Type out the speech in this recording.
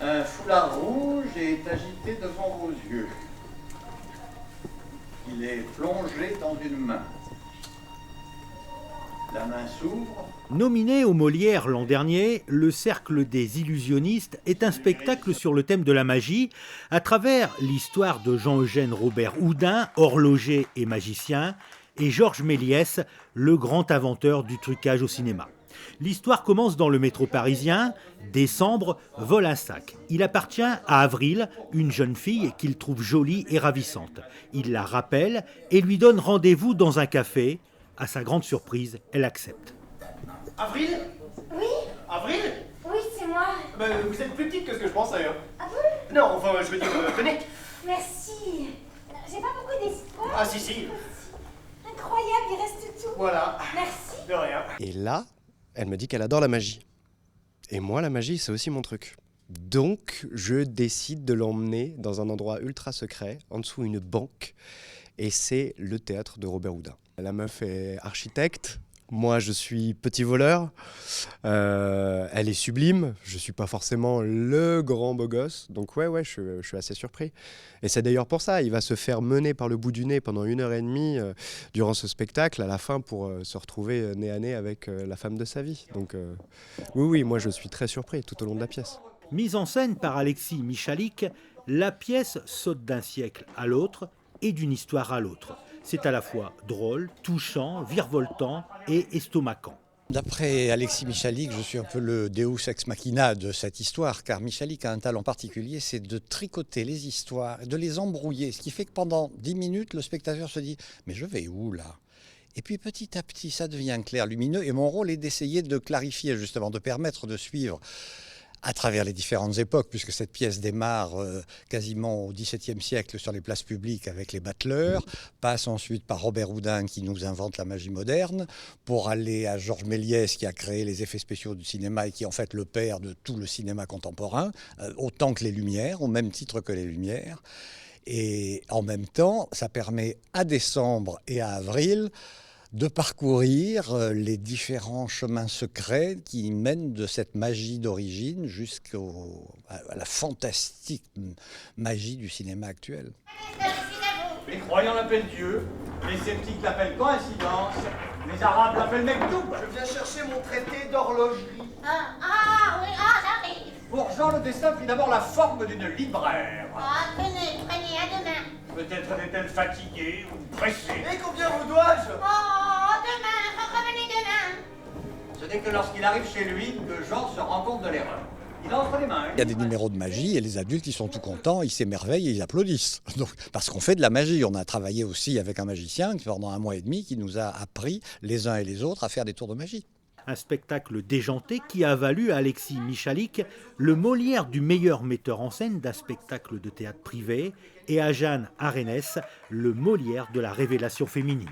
Un foulard rouge est agité devant vos yeux. Il est plongé dans une main. La main s'ouvre. Nominé aux Molières l'an dernier, Le Cercle des Illusionnistes est un spectacle sur le thème de la magie à travers l'histoire de Jean-Eugène Robert Houdin, horloger et magicien, et Georges Méliès, le grand inventeur du trucage au cinéma. L'histoire commence dans le métro parisien. Décembre vole un sac. Il appartient à Avril, une jeune fille qu'il trouve jolie et ravissante. Il la rappelle et lui donne rendez-vous dans un café. À sa grande surprise, elle accepte. Avril? Oui? Avril? Oui, c'est moi. Vous êtes plus petite que ce que je pensais. Hein. Ah bon? Non, enfin, je veux dire, tenez. Merci. J'ai pas beaucoup d'espoir. Ah, si. Incroyable, il reste tout. Voilà. Merci. De rien. Et là, elle me dit qu'elle adore la magie. Et moi, la magie, c'est aussi mon truc. Donc, je décide de l'emmener dans un endroit ultra secret, en dessous une banque. Et c'est le théâtre de Robert Houdin. La meuf est architecte. Moi, je suis petit voleur. Elle est sublime. Je ne suis pas forcément le grand beau gosse. Donc ouais, je suis assez surpris. Et c'est d'ailleurs pour ça. Il va se faire mener par le bout du nez pendant 1h30 durant ce spectacle, à la fin, pour se retrouver nez à nez avec la femme de sa vie. Donc oui, moi, je suis très surpris tout au long de la pièce. Mise en scène par Alexis Michalik, la pièce saute d'un siècle à l'autre et d'une histoire à l'autre. C'est à la fois drôle, touchant, virevoltant et estomacant. D'après Alexis Michalik, je suis un peu le deus ex machina de cette histoire, car Michalik a un talent particulier, c'est de tricoter les histoires, de les embrouiller, ce qui fait que pendant 10 minutes, le spectateur se dit « mais je vais où là ?» Et puis petit à petit, ça devient clair, lumineux, et mon rôle est d'essayer de clarifier justement, de permettre de suivre à travers les différentes époques, puisque cette pièce démarre quasiment au XVIIe siècle sur les places publiques avec les battleurs, passe ensuite par Robert Houdin qui nous invente la magie moderne, pour aller à Georges Méliès qui a créé les effets spéciaux du cinéma et qui est en fait le père de tout le cinéma contemporain, autant que les Lumières, au même titre que les Lumières. Et en même temps, ça permet à Décembre et à Avril de parcourir les différents chemins secrets qui mènent de cette magie d'origine jusqu'à la fantastique magie du cinéma actuel. Les croyants l'appellent Dieu, les sceptiques l'appellent coïncidence, les arabes l'appellent Mektoub. Je viens chercher mon traité d'horlogerie. J'arrive. Pour Jean, le destin prit d'abord la forme d'une libraire. Tenez, à demain. Peut-être est-elle fatiguée ou pressée. Et combien vous dois-je? Demain, revenez demain. Ce n'est que lorsqu'il arrive chez lui que Jean se rend compte de l'erreur. Il a entre les mains. Il y a des numéros de magie et les adultes ils sont tout contents, ils s'émerveillent et ils applaudissent. Donc, parce qu'on fait de la magie. On a travaillé aussi avec un magicien pendant 1 mois et demi qui nous a appris les uns et les autres à faire des tours de magie. Un spectacle déjanté qui a valu à Alexis Michalik le Molière du meilleur metteur en scène d'un spectacle de théâtre privé et à Jeanne Arénès le Molière de la révélation féminine.